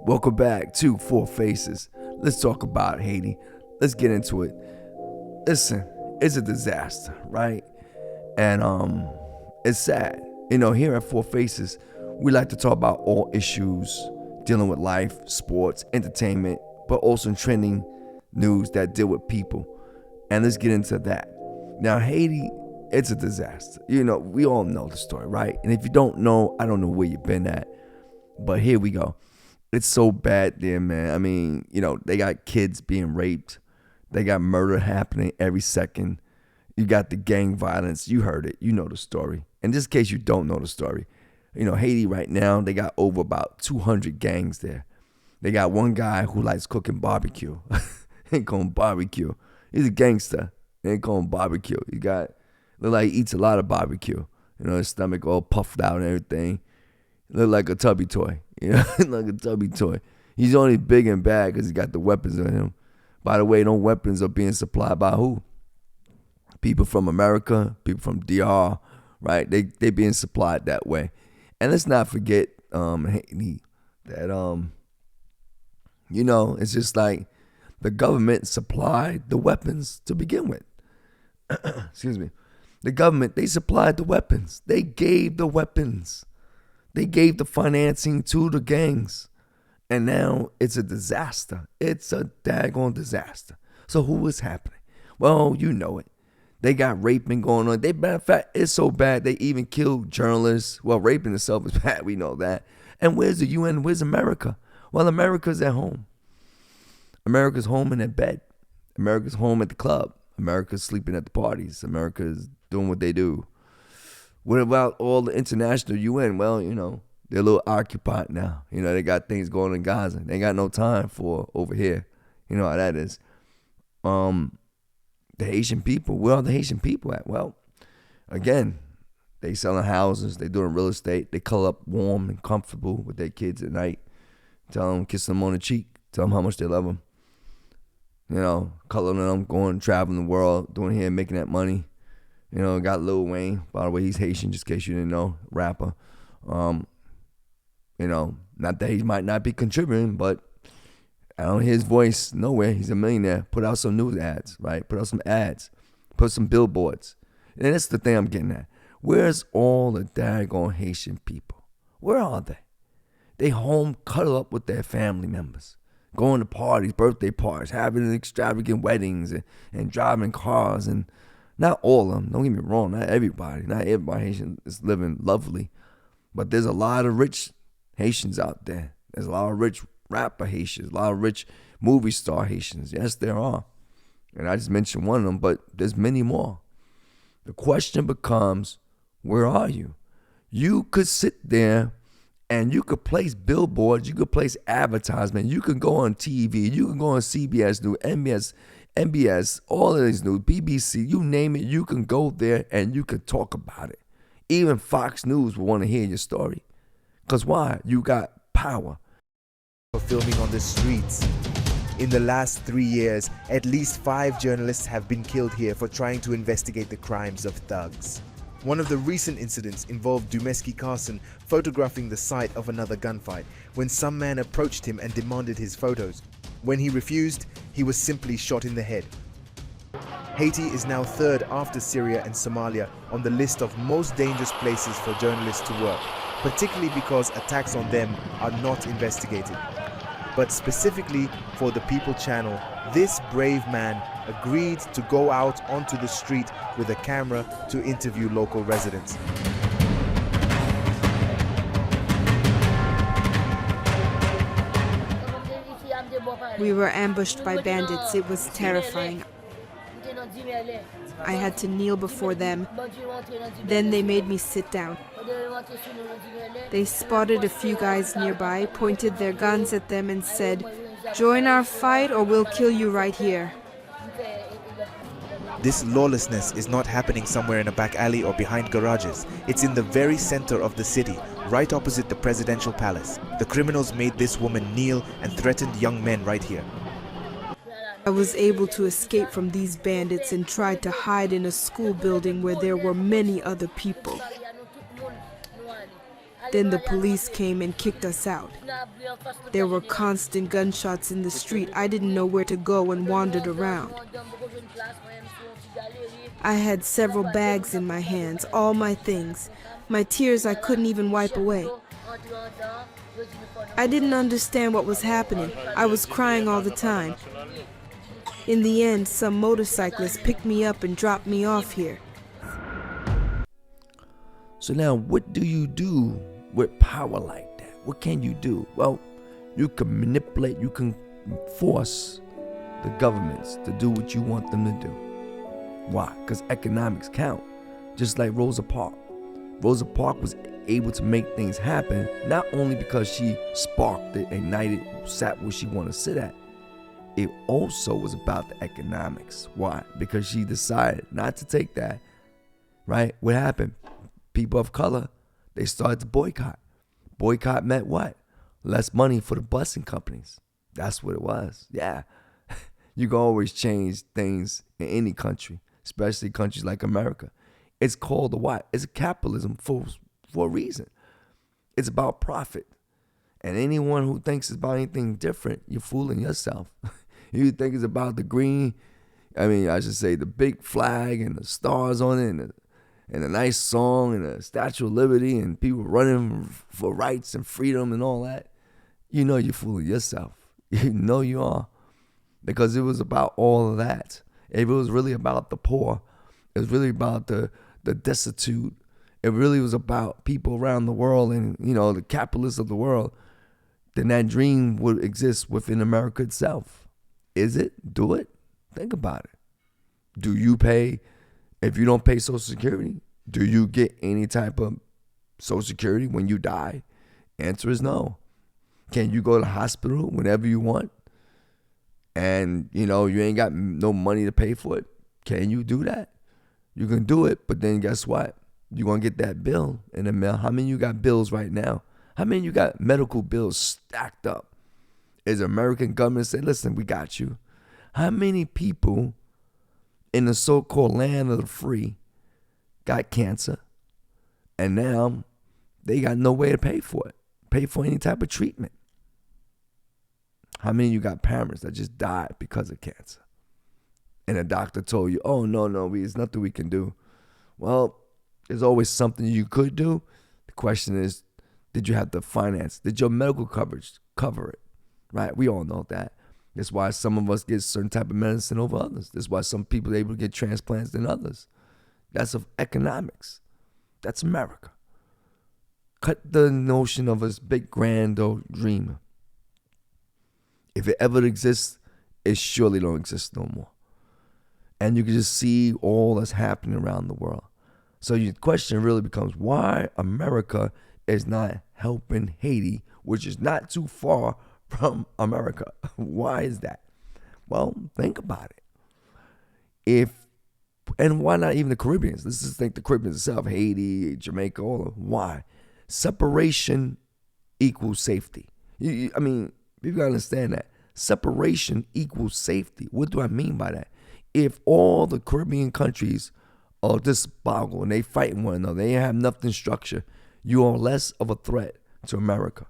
Welcome back to Four Faces. Let's talk about Haiti. Let's get into it. Listen, it's a disaster, right? And it's sad. Here at Four Faces, we like to talk about all issues dealing with life, sports, entertainment, but also trending news that deal with people. And let's get into that. Now, Haiti, it's a disaster. We all know the story, right? And if you don't know, I don't know where you've been at. But here we go. It's so bad there, man. I mean, they got kids being raped. They got murder happening every second. You got the gang violence. You heard it. You know the story. In this case, you don't know the story. Haiti right now, they got over about 200 gangs there. They got one guy who likes cooking barbecue. He ain't calling barbecue. He's a gangster. They ain't calling barbecue. Look like he eats a lot of barbecue. His stomach all puffed out and everything. Look like a tubby toy. Like a tubby toy. He's only big and bad because he got the weapons on him. By the way, those weapons are being supplied by who? People from America, people from DR, right? They being supplied that way. And let's not forget, Haiti, that it's just like the government supplied the weapons to begin with. Excuse me. The government, they supplied the weapons. They gave the weapons. They gave the financing to the gangs. And now it's a disaster. It's a daggone disaster. So who is happening? Well, you know it. They got raping going on. Matter of fact, it's so bad they even killed journalists. Well, raping itself is bad. We know that. And where's the UN? Where's America? Well, America's at home. America's home in their bed. America's home at the club. America's sleeping at the parties. America's doing what they do. What about all the international UN? Well, they're a little occupied now. They got things going in Gaza. They ain't got no time for over here. You know how that is. The Haitian people, where are the Haitian people at? Well, again, they selling houses. They doing real estate. They cuddle up warm and comfortable with their kids at night. Tell them, kiss them on the cheek. Tell them how much they love them. Cuddling them, going, traveling the world, doing here, making that money. Got Lil Wayne. By the way, he's Haitian, just in case you didn't know, rapper. Not that he might not be contributing, but I don't hear his voice nowhere. He's a millionaire. Put out some news ads, right? Put out some ads. Put some billboards. And that's the thing I'm getting at. Where's all the daggone Haitian people? Where are they? They home, cuddle up with their family members. Going to parties, birthday parties, having extravagant weddings and driving cars. And not all of them. Don't get me wrong. Not everybody. Not everybody Haitian is living lovely. But there's a lot of rich Haitians out there. There's a lot of rich rapper Haitians, a lot of rich movie star Haitians. Yes, there are. And I just mentioned one of them, but there's many more. The question becomes, where are you? You could sit there and you could place billboards, you could place advertisement, you could go on TV, you can go on CBS News, NBS, all of these news, BBC, you name it, you can go there and you can talk about it. Even Fox News will want to hear your story. Because why? You got power. Filming on the streets. In the last 3 years, at least 5 journalists have been killed here for trying to investigate the crimes of thugs. One of the recent incidents involved Dumeski Carson photographing the site of another gunfight when some man approached him and demanded his photos. When he refused, he was simply shot in the head. Haiti is now third after Syria and Somalia on the list of most dangerous places for journalists to work, particularly because attacks on them are not investigated. But specifically for the People channel, this brave man agreed to go out onto the street with a camera to interview local residents. We were ambushed by bandits. It was terrifying. I had to kneel before them. Then they made me sit down. They spotted a few guys nearby, pointed their guns at them and said, "Join our fight or we'll kill you right here." This lawlessness is not happening somewhere in a back alley or behind garages. It's in the very center of the city, right opposite the presidential palace. The criminals made this woman kneel and threatened young men right here. I was able to escape from these bandits and tried to hide in a school building where there were many other people. Then the police came and kicked us out. There were constant gunshots in the street. I didn't know where to go and wandered around. I had several bags in my hands, all my things. My tears I couldn't even wipe away. I didn't understand what was happening. I was crying all the time. In the end, some motorcyclist picked me up and dropped me off here. So now, what do you do with power like that? What can you do? Well, you can manipulate, you can force the governments to do what you want them to do. Why? Because economics count. Just like Rosa Parks. Rosa Parks was able to make things happen, not only because she sparked it, ignited, sat where she wanted to sit at. It also was about the economics. Why? Because she decided not to take that, right? What happened? People of color, they started to boycott. Boycott meant what? Less money for the busing companies. That's what it was. Yeah. You can always change things in any country, especially countries like America. It's called the what? It's a capitalism for a reason. It's about profit. And anyone who thinks it's about anything different, you're fooling yourself. You think it's about the green, I should say the big flag and the stars on it and a nice song and a Statue of Liberty and people running for rights and freedom and all that. You know you're fooling yourself. You know you are. Because it was about all of that. If it was really about the poor, it was really about the destitute. It really was about people around the world and, the capitalists of the world. Then that dream would exist within America itself. Is it? Do it? Think about it. Do you pay, if you don't pay Social Security, do you get any type of Social Security when you die? Answer is no. Can you go to the hospital whenever you want? And, you ain't got no money to pay for it. Can you do that? You can do it, but then guess what? You're going to get that bill in the mail. How many of you got bills right now? How many of you got medical bills stacked up? Is the American government say, listen, we got you? How many people in the so-called land of the free got cancer and now they got no way to pay for it, pay for any type of treatment? How many of you got parents that just died because of cancer? And a doctor told you, oh, no, there's nothing we can do. Well, there's always something you could do. The question is, did you have the finance? Did your medical coverage cover it? Right? We all know that. That's why some of us get certain type of medicine over others. That's why some people are able to get transplants than others. That's of economics. That's America. Cut the notion of this big grand old dream. If it ever exists, it surely don't exist no more. And you can just see all that's happening around the world. So your question really becomes why America is not helping Haiti, which is not too far from America. Why is that? Well, think about it. And why not even the Caribbean? Let's just think the Caribbean itself, Haiti, Jamaica, all of them. Why? Separation equals safety. People gotta understand that. Separation equals safety. What do I mean by that? If all the Caribbean countries are just boggle and they fighting one another, they have nothing structure, you are less of a threat to America.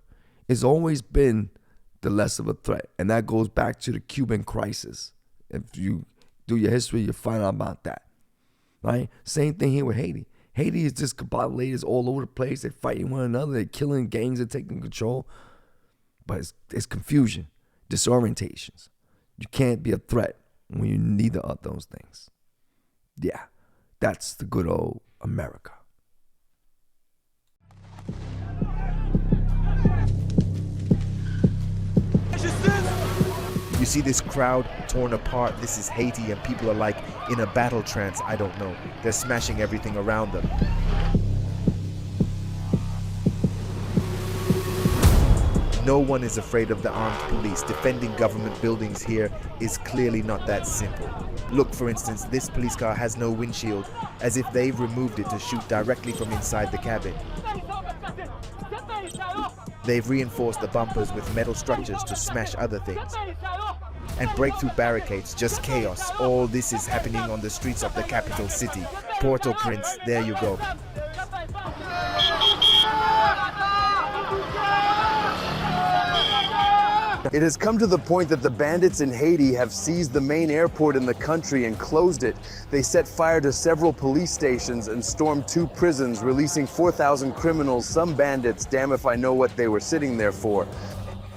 It's always been the less of a threat. And that goes back to the Cuban crisis. If you do your history, you'll find out about that. Right? Same thing here with Haiti. Haiti is just cabal-lators all over the place. They're fighting one another. They're killing gangs. They're taking control. But it's confusion, disorientations. You can't be a threat when you're neither of those things. Yeah, that's the good old America. You see this crowd torn apart. This is Haiti and people are like in a battle trance. I don't know. They're smashing everything around them. No one is afraid of the armed police. Defending government buildings here is clearly not that simple. Look, for instance, this police car has no windshield, as if they've removed it to shoot directly from inside the cabin. They've reinforced the bumpers with metal structures to smash other things and break through barricades. Just chaos. All this is happening on the streets of the capital city, Port-au-Prince. There you go. It has come to the point that the bandits in Haiti have seized the main airport in the country and closed it. They set fire to several police stations and stormed 2 prisons, releasing 4,000 criminals, some bandits, damn if I know what they were sitting there for.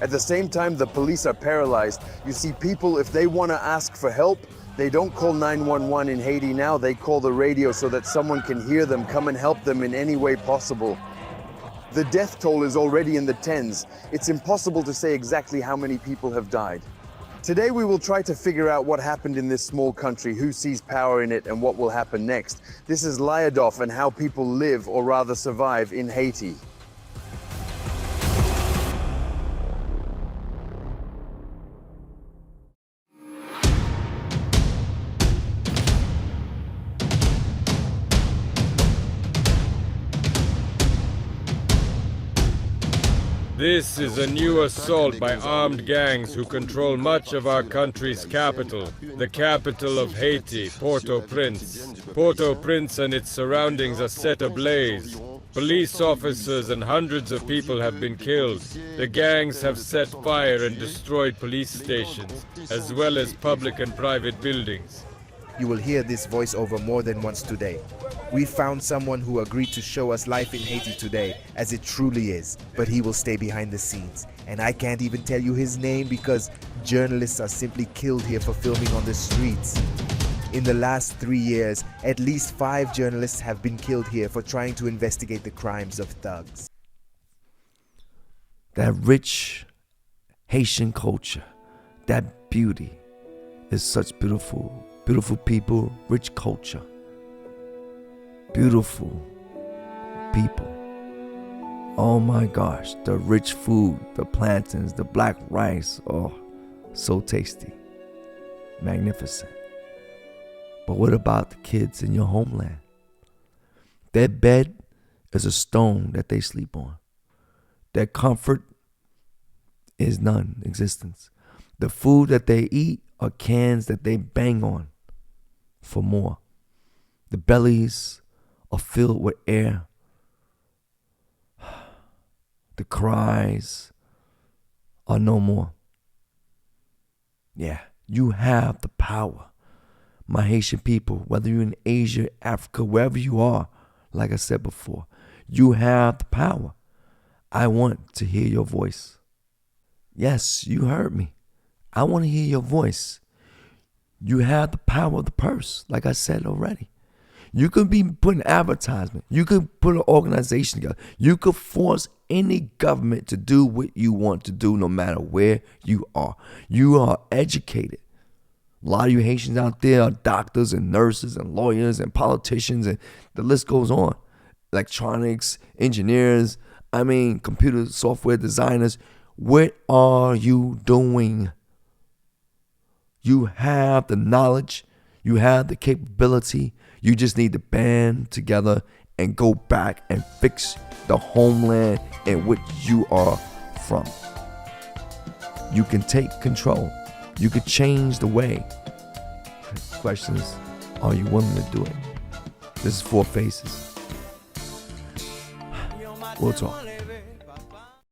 At the same time, the police are paralyzed. You see, people, if they want to ask for help, they don't call 911 in Haiti now, they call the radio so that someone can hear them, come and help them in any way possible. The death toll is already in the tens. It's impossible to say exactly how many people have died. Today we will try to figure out what happened in this small country, who sees power in it, and what will happen next. This is Liadoff and how people live, or rather survive, in Haiti. This is a new assault by armed gangs who control much of our country's capital, the capital of Haiti, Port-au-Prince. Port-au-Prince and its surroundings are set ablaze. Police officers and hundreds of people have been killed. The gangs have set fire and destroyed police stations, as well as public and private buildings. You will hear this voiceover more than once today. We found someone who agreed to show us life in Haiti today as it truly is, but he will stay behind the scenes. And I can't even tell you his name because journalists are simply killed here for filming on the streets. In the last 3 years, at least 5 journalists have been killed here for trying to investigate the crimes of thugs. That rich Haitian culture, that beauty is such beautiful people, rich culture. Beautiful people. Oh my gosh, the rich food, the plantains, the black rice, oh, so tasty, magnificent. But what about the kids in your homeland? Their bed is a stone that they sleep on. Their comfort is non-existence. The food that they eat are cans that they bang on for more. The bellies are filled with air. The cries are no more. Yeah, you have the power. My Haitian people, whether you're in Asia, Africa, wherever you are, like I said before, you have the power. I want to hear your voice. Yes, you heard me. I want to hear your voice. You have the power of the purse, like I said already. You could be putting advertisement. You could put an organization together. You could force any government to do what you want to do no matter where you are. You are educated. A lot of you Haitians out there are doctors and nurses and lawyers and politicians, and the list goes on. Electronics, engineers, computer software designers. What are you doing? You have the knowledge. You have the capability. You just need to band together and go back and fix the homeland in which you are from. You can take control. You could change the way. Question is, are you willing to do it? This is 4 Faces. We'll talk.